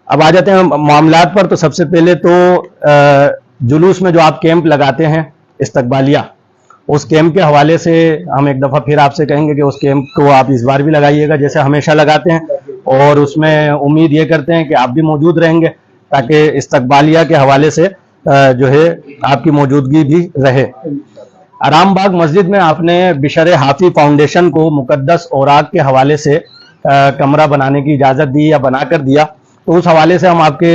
अब आ जाते हैं मामलात पर। तो सबसे पहले तो जुलूस में जो आप कैंप लगाते हैं इस्तकबालिया, उस कैंप के हवाले से हम एक दफ़ा फिर आपसे कहेंगे कि उस कैंप को आप इस बार भी लगाइएगा जैसे हमेशा लगाते हैं, और उसमें उम्मीद ये करते हैं कि आप भी मौजूद रहेंगे ताकि इस्तकबालिया के हवाले से जो है आपकी मौजूदगी भी रहे। आराम बाग मस्जिद में आपने बिशर हाफी फाउंडेशन को मुकद्दस औराक के हवाले से कमरा बनाने की इजाज़त दी या बनाकर दिया, तो उस हवाले से हम आपके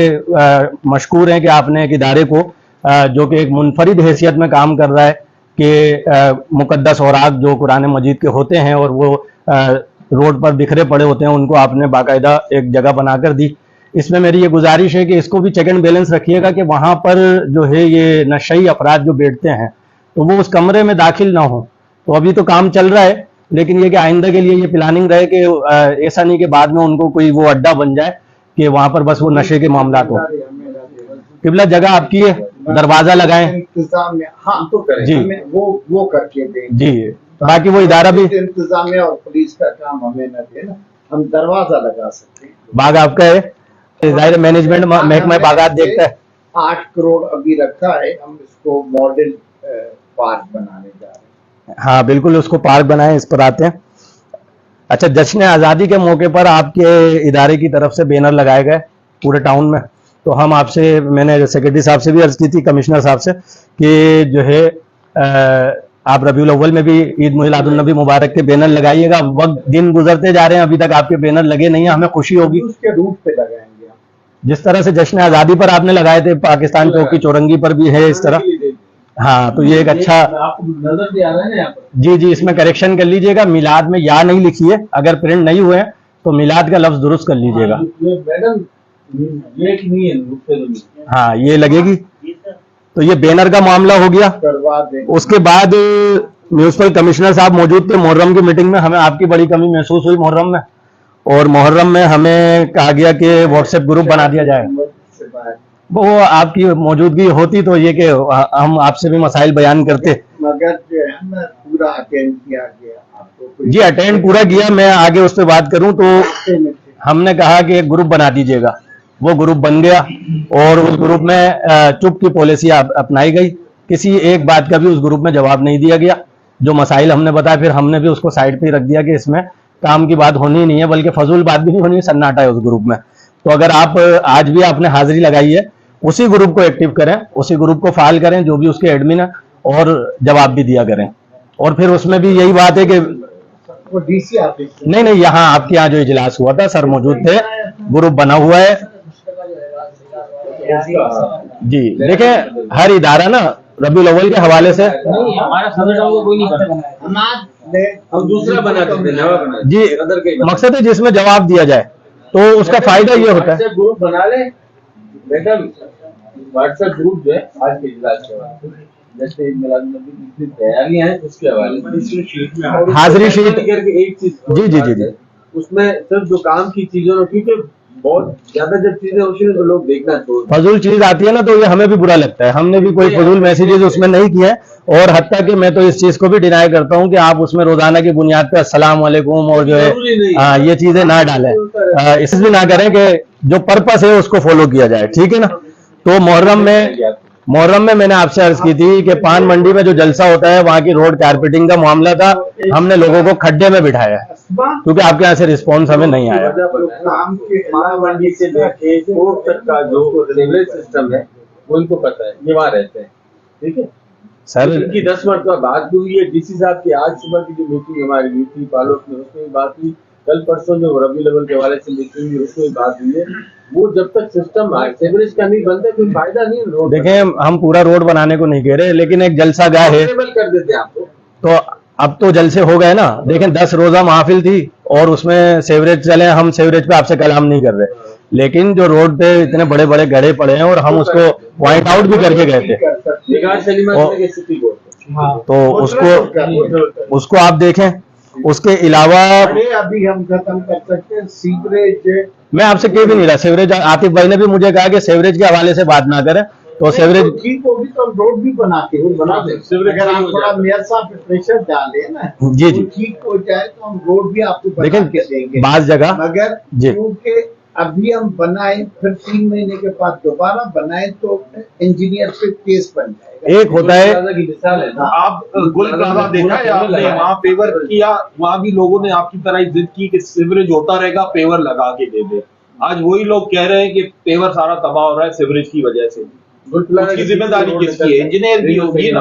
मशकूर हैं कि आपने एक इदारे को जो कि एक मुनफरिद हैसियत में काम कर रहा है कि मुकद्दस औराक जो कुरान मजीद के होते हैं और वो रोड पर बिखरे पड़े होते हैं, उनको आपने बाकायदा एक जगह बनाकर दी। इसमें मेरी ये गुजारिश है कि इसको भी चेक एंड बैलेंस रखिएगा कि वहाँ पर जो है ये नशई अफराद जो बैठते हैं तो वो उस कमरे में दाखिल ना हो। तो अभी तो काम चल रहा है, लेकिन ये कि आइंदा के लिए ये प्लानिंग रहे कि ऐसा नहीं कि बाद में उनको कोई वो अड्डा बन जाए कि वहाँ पर बस वो नशे के मामलात हो। किबला जगह आपकी है, दरवाजा लगाएं इंतजाम में, हाँ तो करें जी, वो करके दें जी। बाकी वो इदारा भी इंतजाम में, और पुलिस का काम हमें न दे ना, हम दरवाजा लगा सकते हैं। बाग आपका है, जाहिर मैनेजमेंट महकमा बागात देखता है। 8 करोड़ अभी रखा है, हम इसको मॉडल पार्क बनाने जा रहे हैं। हाँ बिल्कुल, उसको पार्क बनाएं, इस पर आते हैं। अच्छा, जश्न आज़ादी के मौके पर आपके इदारे की तरफ से बैनर लगाए गए पूरे टाउन में, तो हम आपसे, मैंने सेक्रेटरी साहब से भी अर्ज की थी, कमिश्नर साहब से, कि जो है आप रबीउल अव्वल में भी ईद मिलादुन नबी मुबारक के बैनर लगाइएगा। वक्त दिन गुजरते जा रहे हैं, अभी तक आपके बैनर लगे नहीं हैं, हमें खुशी होगी। उसके रूट पे लगाएंगे, जिस तरह से जश्न आज़ादी पर आपने लगाए थे, पाकिस्तान चौक की चौरंगी पर भी है इस तरह। हाँ, तो ये एक अच्छा नजर भी आ रहा है ना। जी जी, इसमें करेक्शन कर लीजिएगा, मिलाद में या नहीं लिखिए, अगर प्रिंट नहीं हुए तो मिलाद का लफ्ज दुरुस्त कर लीजिएगा। हाँ, ये लगेगी। तो ये बैनर का मामला हो गया। उसके बाद म्यूनिसिपल कमिश्नर साहब मौजूद थे मुहर्रम की मीटिंग में। हमें आपकी बड़ी कमी महसूस हुई मुहर्रम में, और मुहर्रम में हमें कहा गया कि व्हाट्सएप ग्रुप बना दिया जाए। वो आपकी मौजूदगी होती तो ये कि हम आपसे भी मसाइल बयान करते, मगर जो है ना पूरा अटेंड किया गया आपको। जी, अटेंड पूरा किया। मैं आगे उस पर बात करूं तो हमने कहा कि एक ग्रुप बना दीजिएगा, वो ग्रुप बन गया, और उस ग्रुप में चुप की पॉलिसी अपनाई गई। किसी एक बात का भी उस ग्रुप में जवाब नहीं दिया गया। जो मसाइल हमने बताया, फिर हमने भी उसको साइड पे रख दिया कि इसमें काम की बात होनी नहीं है, बल्कि फजूल बात भी नहीं होनी है, सन्नाटा है उस ग्रुप में। तो अगर आप आज भी आपने हाजिरी लगाई है, उसी ग्रुप को एक्टिव करें, उसी ग्रुप को फाइल करें, जो भी उसके एडमिन है, और जवाब भी दिया करें। और फिर उसमें भी यही बात है कि डीसी ऑफिस नहीं, यहाँ आपके यहाँ जो इजलास हुआ था, सर मौजूद थे, ग्रुप बना हुआ है जी। देखें, हर इदारा ना रबीउल अव्वल के हवाले से हमारा सदर को कोई नहीं पता, हम दूसरा बना देते हैं, नया बना जी। मकसद है जिसमें जवाब दिया जाए, तो उसका फायदा ये होता है। ग्रुप बना ले बेटा, व्हाट्सएप ग्रुप जो है आज के इजलास के बाद जैसे मिलाद तैयारियां हैं उसके हवाले हाजिरी शीट करके एक चीज जी, उसमें सिर्फ जो काम की चीजों, क्योंकि बहुत ज्यादा जब चीजें होती है तो लोग देखना छोड़, फजूल चीज आती है ना, तो ये हमें भी बुरा लगता है। हमने भी कोई फजूल मैसेजेस उसमें नहीं किए हैं, और हत्ता कि मैं तो इस चीज को भी डिनाई करता हूं कि आप उसमें रोजाना की बुनियाद पे अस्सलाम वालेकुम और जो है ये चीजें ना डालें, इससे भी ना करें कि जो पर्पस है उसको फॉलो किया जाए, ठीक है ना। तो मुहर्रम में मैंने आपसे अर्ज की थी कि पान मंडी में जो जलसा होता है, वहां की रोड कारपेटिंग का मामला था, हमने लोगों को खड्डे में बिठाया है, क्योंकि आपके यहाँ से रिस्पॉन्स हमें नहीं आया। पान मंडी से लेके कोर्ट तक का जो सीवरेज सिस्टम है वो इनको पता है, ये वहाँ रहते हैं, ठीक है सर। इनकी 10 मरतबा बात भी हुई है, डीसी साहब की आज सुबह की जो मीटिंग हमारी हुई थी पालोट में, उसमें बात हुई, कल परसों जो रबी लेवल के हवाले से मीटिंग हुई उसमें बात हुई है। वो जब तक सिस्टम सीवरेज का नहीं बनता कोई फायदा नहीं है रोड। देखें, हम पूरा रोड बनाने को नहीं कह रहे, लेकिन एक जलसा गाह है कर देते हैं आपको, तो अब तो जलसे हो गए ना। देखें, 10 रोजा महफिल थी और उसमें सेवरेज चले, हम सेवरेज पे आपसे कलाम नहीं कर रहे, लेकिन जो रोड पे इतने बड़े बड़े गड्ढे पड़े हैं और हम उसको पॉइंट आउट भी करके गए थे, तो उसको आप देखें। उसके अलावा अभी हम खत्म कर सकते हैं सीवरेज। मैं आपसे कह भी नहीं रहा सेवरेज, आतिफ भाई ने भी मुझे कहा कि सेवरेज के हवाले से बात ना करें, तो सेवरेज ठीक होगी तो हम रोड भी बना दें। अगर आप थोड़ा मेयर साहब पे प्रेशर डालें ना, जी ठीक हो जाए तो हम रोड भी आपको बना के देंगे बाज़ जगह। मगर क्योंकि अभी हम बनाए फिर 3 महीने के बाद दोबारा बनाए तो इंजीनियर पे केस बन जाएगा। एक होता है की मिसाल है ना। आप गुल प्लाजा देखा है आपने, वहाँ पेवर किया, वहाँ भी लोगों ने आपकी तरह ही जिद की कि सीवरेज होता रहेगा, पेवर लगा के दे दे। आज वही लोग कह रहे हैं कि पेवर सारा तबाह हो रहा है सीवरेज की वजह से। उसकी जिम्मेदारी किसकी है? इंजीनियर की होगी ना।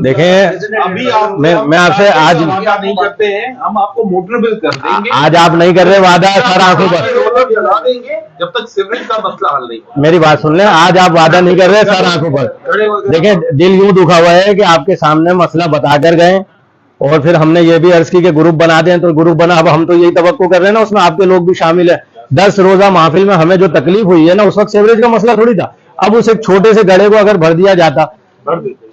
देखें, अभी आप मैं आपसे आज वादा नहीं करते हैं, हम आपको मोटर बिल कर देंगे। आज आप नहीं कर रहे वादा सर आंखों पर, रोलर चला देंगे जब तक सीवरेज का मसला हल नहीं होगा। मेरी बात सुन लें, आज आप वादा नहीं कर रहे सर आंखों पर। देखें, दिल यूं दुखा हुआ है कि आपके सामने मसला बता कर गए और फिर हमने ये भी अर्ज की कि ग्रुप बना दें, तो ग्रुप बना, अब हम तो यही तवक्को कर रहे हैं ना, उसमें आपके लोग भी शामिल है। 10 रोजा महफिल में हमें जो तकलीफ हुई है ना, उस वक्त सीवरेज का मसला थोड़ी था। अब उस एक छोटे से गड्ढे को अगर भर दिया जाता, भर देते।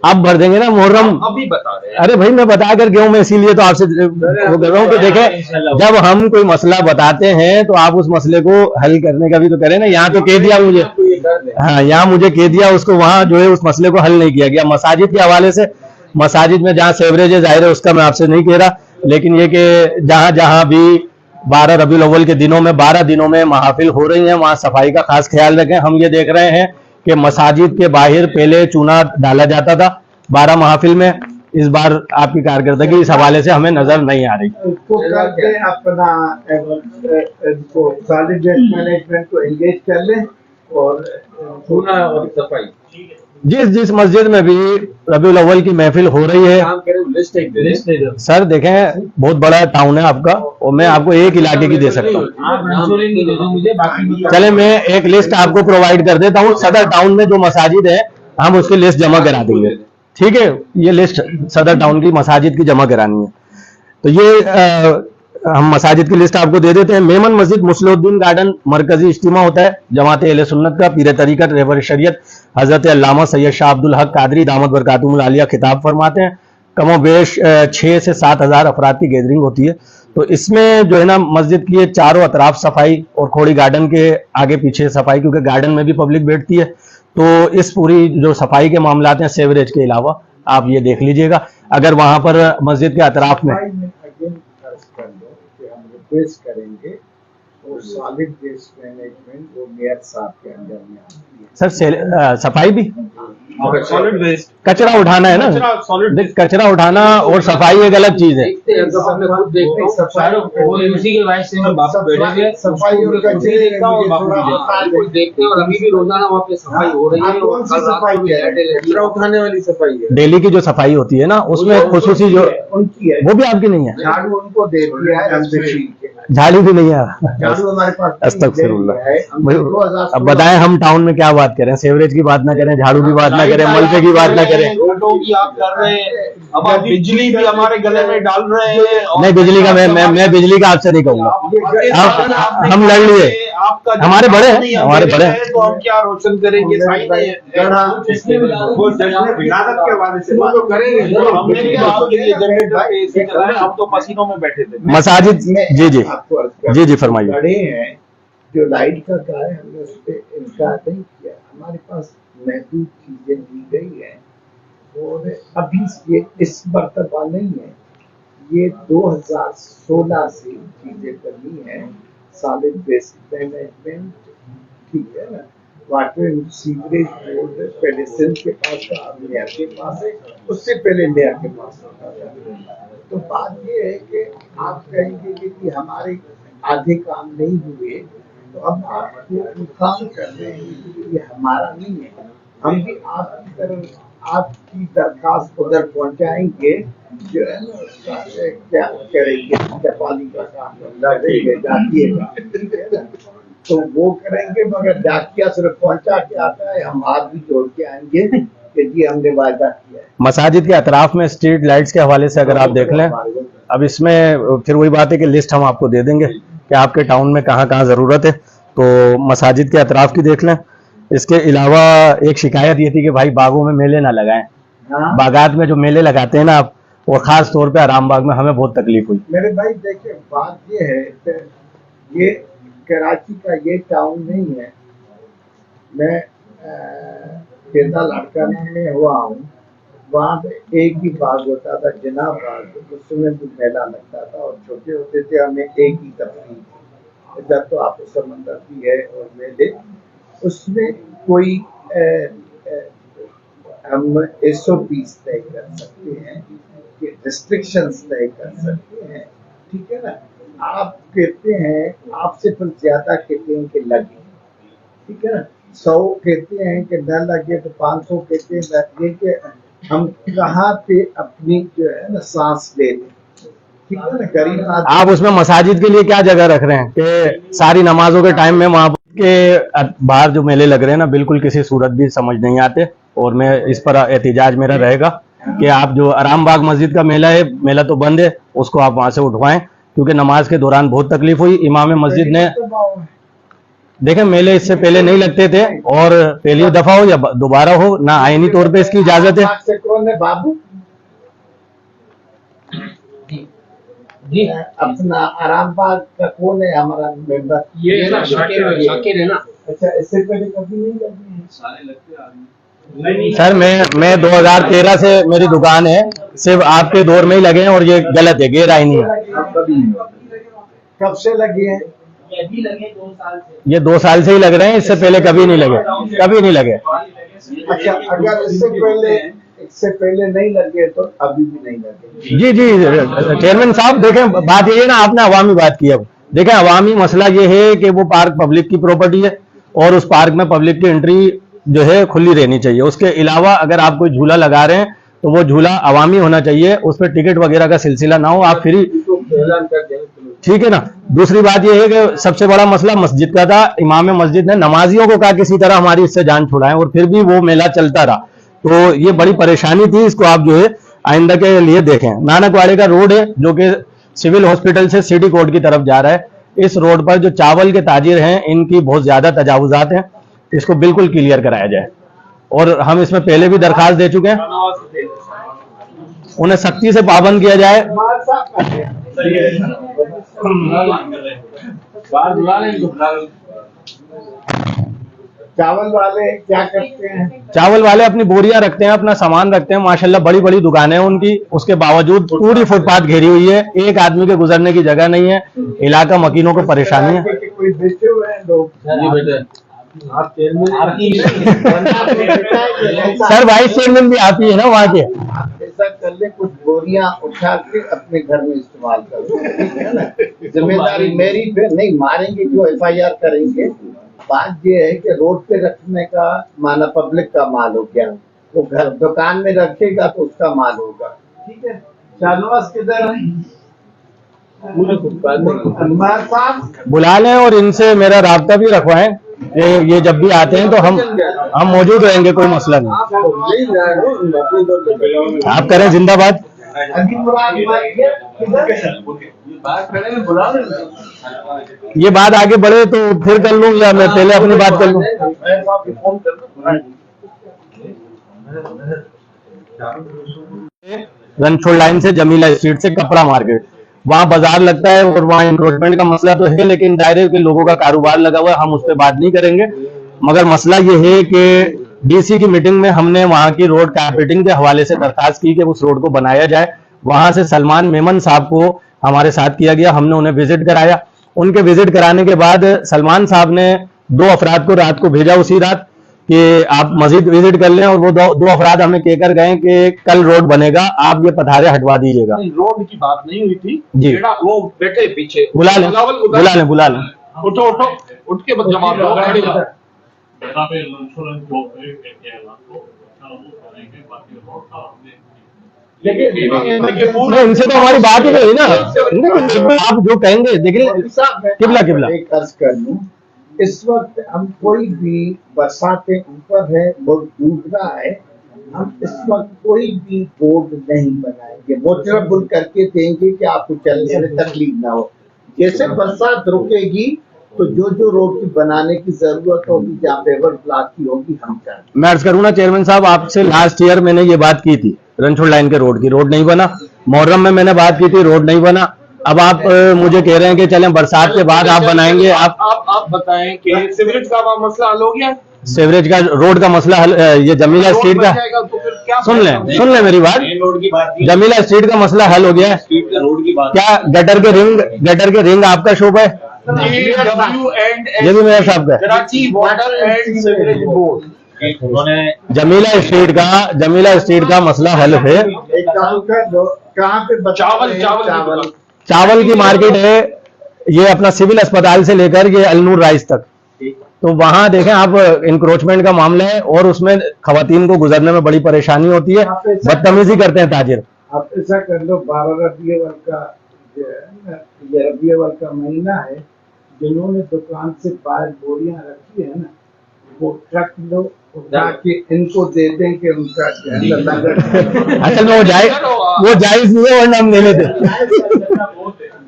अब भर देंगे ना मुहर्रम। अभी बता रहे हैं। अरे भाई, मैं बता कर गया हूं, मैं इसीलिए तो आपसे वो कर रहा हूं कि देखें, जब हम कोई मसला बताते हैं तो आप उस मसले को हल करने का भी तो करें ना। यहाँ तो कह दिया मुझे, हाँ, यहाँ मुझे कह दिया, उसको वहां जो है उस मसले को हल नहीं किया गया। मसाजिद के हवाले से, मसाजिद में जहाँ सेवरेज है जाहिर है उसका मैं आपसे नहीं कह रहा, लेकिन ये कि जहां जहां भी 12 रबीउल अव्वल के दिनों में 12 दिनों में महाफिल हो रही है, वहां सफाई का खास ख्याल रखें। हम ये देख रहे हैं कि मसाजिद के बाहर पहले चूना डाला जाता था 12 महाफिल में, इस बार आपकी कारकर्दगी इस हवाले से हमें नजर नहीं आ रही। उसको करके अपना सॉलिड वेस्ट मैनेजमेंट को एंगेज कर लें और चूना और सफाई जिस मस्जिद में भी रबीउल अव्वल की महफिल हो रही है, काम करें, लिस्ट एक दे दें। सर देखें, बहुत बड़ा टाउन है आपका और मैं आपको एक इलाके की दे सकता हूँ। आप इंश्योरेंस दे दो मुझे, बाकी चले, मैं एक लिस्ट आपको प्रोवाइड कर देता हूँ। सदर टाउन में जो मसाजिद है हम उसकी लिस्ट जमा करा देंगे, ठीक है? ये लिस्ट सदर टाउन की मसाजिद की जमा करानी है, तो ये हम मसाजिद की लिस्ट आपको दे देते हैं। मेमन मस्जिद मुस्लिउद्दीन गार्डन मरकजी इज्तिमा होता है जमात अहले सुन्नत का, पीर तरीकत रहबर शरीयत हजरत अल्लामा सैयद शाह अब्दुल हक कादरी दामद बरकातुहुल आलिया खिताब फरमाते हैं। कमोबेश 6 से 7 हज़ार अफराद की गैदरिंग होती है। तो इसमें जो है ना, मस्जिद की चारों अतराफ सफाई और खोड़ी गार्डन के आगे पीछे सफाई, क्योंकि गार्डन में भी पब्लिक बैठती है। तो इस पूरी जो सफाई के मामलात हैं सेवरेज के अलावा, आप ये देख लीजिएगा। अगर वहां पर मस्जिद के अतराफ में रिक्वेस्ट करेंगे और सॉलिड वेस्ट मैनेजमेंट वो मेयर साहब के अंदर में आती है। सर सफाई भी, सॉलिड वेस्ट कचरा उठाना है ना, सॉलिड देख, कचरा उठाना और सफाई एक अलग चीज है। देखते हैं, तो मैं खुद देखता हूँ, सफाई उसी के वजह से मैं बापू बैठे हुए सफाई और कचरे देखता हूँ, बापू भी देखते हैं, और अभी भी रोजाना वहाँ पे सफाई हो रही है। कौन सी सफाई है? कचरा उठाने वाली सफाई है। डेली की जो सफाई होती है ना, उसमें खुसूसी जो, उनकी है, वो भी आपकी नहीं है। झाड़ू उनको दे दिया है हमसे छीन के। झाड़ू भी नहीं है। झाड़ू हमारे पास अस्तगफिरुल्लाह। है। हमने 2016 अब बताएं, हम टाउन में क्या बात करें? सेवरेज की बात ना करें, झाड़ू की बात ना करें, मलबे की बात ना करें। रोडों की आप कर रहे हैं, अब आप बिजली भी हमारे गले में डाल रहे हैं। और नहीं, बिजली का मैं बिजली का आपसे नहीं कहूंगा। हम लड़ लिए, आपका हमारे बड़े हैं, हमारे बड़े हैं। तो हम क्या रोशन करेंगे? वो विरासत के हवाले से बात करेंगे। हमने भी आपके लिए जनरेटर पे एसी चलाया, हम तो पसीनों में बैठे थे। मसाजिद, जी जी आपको अर्ज कर- जी जी फरमाइए। बड़े हैं जो लाइट का कार्य हमने उस पर इनकार नहीं किया। हमारे पास महदूद चीजें दी गई है और अभी ये इस मरतबा नहीं है, ये 2016 से चीजें करनी है। सॉलिड वेस्ट मैनेजमेंट, ठीक है ना, वाटर एंड सीवरेज बोर्ड पहले सिंध के पास था, अब मेयर के पास है, उससे पहले मेयर के पास होता था। तो बात ये है कि आप कहेंगे कि हमारे आधे काम नहीं हुए, तो अब आप जो काम कर रहे हैं ये हमारा नहीं है। हम भी आपकी तरफ आपकी दरखास्त उधर पहुंचाएंगे, जो है ना उसका क्या करेंगे, जापानी का काम करेंगे, डाकिएगा, ठीक है ना, तो वो करेंगे। मगर डाकिया सिर्फ पहुंचा के आता है, हम हाथ भी जोड़ के आएंगे कि जी हमने वायदा किया है। मसाजिद के अतराफ में स्ट्रीट लाइट्स के हवाले से अगर आप देख लें, अब इसमें फिर वही बात है कि लिस्ट हम आपको दे देंगे कि आपके टाउन में कहाँ कहाँ ज़रूरत है, तो मसाजिद के अतराफ की देख लें। इसके अलावा एक शिकायत ये थी कि भाई बागों में मेले ना लगाएं। हाँ? बागात में जो मेले लगाते हैं ना आप, और ख़ास तौर पे आराम बाग में हमें बहुत तकलीफ हुई। मेरे भाई देखिए, बात ये है कि ये कराची का ये टाउन नहीं है। मैं पैदा लड़काना में हुआ हूँ, वहाँ पे एक ही बाग होता था, जिना बाग, उसमें भी मेला लगता था और छोटे होते थे हमें एक ही तफरीह। इधर तो आपको समंदर भी है और मेले, उसमें कोई हम SOPs तय कर सकते हैं कि रिस्ट्रिक्शंस तय कर सकते हैं, ठीक है ना। आप कहते हैं, आपसे पर ज्यादा कहते हैं कि लगे, ठीक है ना, 100 कहते हैं कि न लगे, तो 500 कहते हैं लगे, कि हम कहाँ पे अपनी जो है ना सांस ले लें, ठीक है ना। गरीब आदमी, आप उसमें मसाजिद के लिए क्या जगह रख रहे हैं कि सारी नमाजों के टाइम में वहां के बाहर जो मेले लग रहे हैं ना, बिल्कुल किसी सूरत भी समझ नहीं आते। और मैं इस पर एहतिजाज मेरा रहेगा कि आप जो आराम बाग मस्जिद का मेला है, मेला तो बंद है, उसको आप वहां से उठवाएं, क्योंकि नमाज के दौरान बहुत तकलीफ हुई। इमाम मस्जिद ने, देखें, मेले इससे पहले नहीं लगते थे, और पहली दफा हो या दोबारा हो ना, आईनी तौर पे इसकी इजाजत है। से कौन है बाबू जी? अपना आराम बाग का कौन है हमारा मेंबर? ये ना शाकिर है ना। अच्छा, इससे पहले कभी नहीं लगे हैं? सारे लगते हैं। सर मैं 2013 से मेरी दुकान है, सिर्फ आपके दौर में ही लगे हैं, और ये गलत है, गैर आईनी है। कब से लगे हैं? ये 2 साल से ही लग रहे हैं, इससे पहले कभी नहीं लगे, कभी नहीं लगे। अच्छा, अगर इससे पहले नहीं लगे तो अभी भी नहीं लगे? जी जी चेयरमैन साहब, देखें, बात ये है ना, आपने अवामी बात की। अब देखें, अवामी मसला ये है कि वो पार्क पब्लिक की प्रॉपर्टी है, और उस पार्क में पब्लिक की एंट्री जो है खुली रहनी चाहिए। उसके अलावा अगर आप कोई झूला लगा रहे हैं तो वो झूला अवामी होना चाहिए, उस पर टिकट वगैरह का सिलसिला ना हो, आप फ्री, ऐलान कर दें, ठीक है ना। दूसरी बात यह है कि सबसे बड़ा मसला मस्जिद का था। इमाम मस्जिद ने नमाजियों को कहा किसी तरह हमारी इससे जान छुड़ाएं, और फिर भी वो मेला चलता रहा, तो ये बड़ी परेशानी थी। इसको आप जो है आइंदा के लिए देखें। नानकवाड़े का रोड है, जो कि सिविल हॉस्पिटल से सिटी कोर्ट की तरफ जा रहा है, इस रोड पर जो चावल के ताजिर हैं, इनकी बहुत ज्यादा तजावुजात हैं, इसको बिल्कुल क्लियर कराया जाए। और हम इसमें पहले भी दरखास्त दे चुके हैं, उन्हें सख्ती से पाबंद किया जाए। बाहर बुला लें इनको, बुला लें। चावल वाले क्या करते हैं? चावल वाले अपनी बोरियां रखते हैं, अपना सामान रखते हैं, माशाल्लाह बड़ी बड़ी दुकानें हैं उनकी, उसके बावजूद पूरी फुटपाथ घेरी हुई है, एक आदमी के गुजरने की जगह नहीं है। इलाका मकीनों को परेशानी है। कोई बेचे हुए हैं लोग? जी बेटे, आप चेयरमैन आपकी सर वाइस चेयरमैन भी आप ही है ना वहाँ के। ऐसा कर ले, कुछ बोरियां उठा के अपने घर में इस्तेमाल करो, ठीक है ना। जिम्मेदारी मेरी पे नहीं, मारेंगे क्यों, FIR करेंगे। बात ये है कि रोड पे रखने का माना पब्लिक का माल हो गया, वो घर दुकान में रखेगा तो उसका माल होगा, ठीक है। शाहनवाज किधर है? पूरे फुटपाथ में बुला लें और इनसे मेरा राब्ता भी रखवाएं। ये जब भी आते हैं तो हम मौजूद रहेंगे, कोई मसला नहीं। आप करें जिंदाबाद। ये बात आगे बढ़े तो फिर कर लूं, या मैं पहले अपनी बात कर लूं? रणछोड़ लाइन से जमीला स्ट्रीट से कपड़ा मार्केट, वहां बाजार लगता है, और वहां इंक्रोचमेंट का मसला तो है, लेकिन दायरे के लोगों का कारोबार लगा हुआ है, हम उस पर बात नहीं करेंगे। मगर मसला ये है कि DC की मीटिंग में हमने वहां की रोड कारपेटिंग के हवाले से दरखास्त की कि उस रोड को बनाया जाए। वहां से सलमान मेमन साहब को हमारे साथ किया गया, हमने उन्हें विजिट कराया। उनके विजिट कराने के बाद सलमान साहब ने 2 अफराद को रात को भेजा, उसी रात, कि आप मस्जिद विजिट कर लें, और वो दो अफराद हमें कहकर गए कि कल रोड बनेगा, आप ये पथारे हटवा दीजिएगा। रोड की बात नहीं हुई थी जी। वो बैठे पीछे, बुला लें, बुला लें। उठो उठ के बस जमा लो, खड़े जाओ। नहीं, इनसे तो हमारी बात ही नहीं ना। आप जो कहेंगे, देखिए किबला एक अर्ज कर लूं, इस वक्त हम कोई भी बरसात के ऊपर है, बहुत डूब रहा है, हम इस वक्त कोई भी बोर्ड नहीं बनाएंगे, मोटरेबल करके देंगे कि आपको चलने में तकलीफ ना हो। जैसे बरसात रुकेगी तो जो रोड की बनाने की जरूरत होगी, जहाँ पेवर ब्लॉक की होगी, हम करेंगे। मैं अर्ज करूँ ना चेयरमैन साहब, आपसे लास्ट ईयर मैंने ये बात की थी, रणछोड़ लाइन के रोड की, रोड नहीं बना। मुहर्रम में मैंने बात की थी, रोड नहीं बना। अब आप मुझे कह रहे हैं कि चलें बरसात के बाद आप बनाएंगे। आप बताएं कि सीवरेज का मसला हल हो गया? सीवरेज का, रोड का मसला हल, ये जमीला स्ट्रीट का, सुन लें मेरी बात, जमीला स्ट्रीट का मसला हल हो गया है। रोड की बात, क्या गटर के रिंग आपका शोबा है? ये भी मेयर साहब का है। Karachi water and sewerage board उन्होंने जमीला स्ट्रीट का मसला हल है। एक काम कर दो, कहाँ पे बता रहे हैं? चावल चावल की मार्केट है ये अपना सिविल अस्पताल से लेकर ये अलनूर राइस तक, तो वहां देखें आप इंक्रोचमेंट का मामला है और उसमें खवातीन को गुजरने में बड़ी परेशानी होती है, बदतमीजी करते हैं ताजिर। आप ऐसा कर लो, 12 रबी अव्वल का जो है ना, ये रबी अव्वल का महीना है, जिन्होंने दुकान से बाहर बोरियां रखी है ना, वो ट्रक लो उठा के इनको दे दें कि उनका जो है ना नगर असल में वो जायज नहीं है वरना हम ले लेते।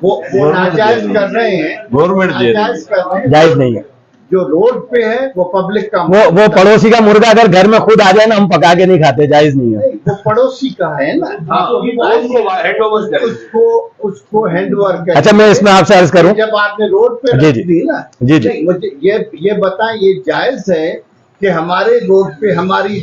वो नाजायज कर रहे हैं, गवर्नमेंट दे रही है। नाजायज कर रहे हैं। जायज नहीं है। जो रोड पे है वो पब्लिक का वो पड़ोसी का मुर्गा अगर घर में खुद आ जाए ना हम पका के नहीं खाते, जायज नहीं है। नहीं, वो पड़ोसी का है ना, उसको हैंडओवर कर। अच्छा मैं इसमें आपसे अर्ज करूं, जब आपने रोड पे जी, रख जी। दी ना, जी, जी। नहीं, मुझे ये बताएं, ये जायज है कि हमारे रोड पे हमारी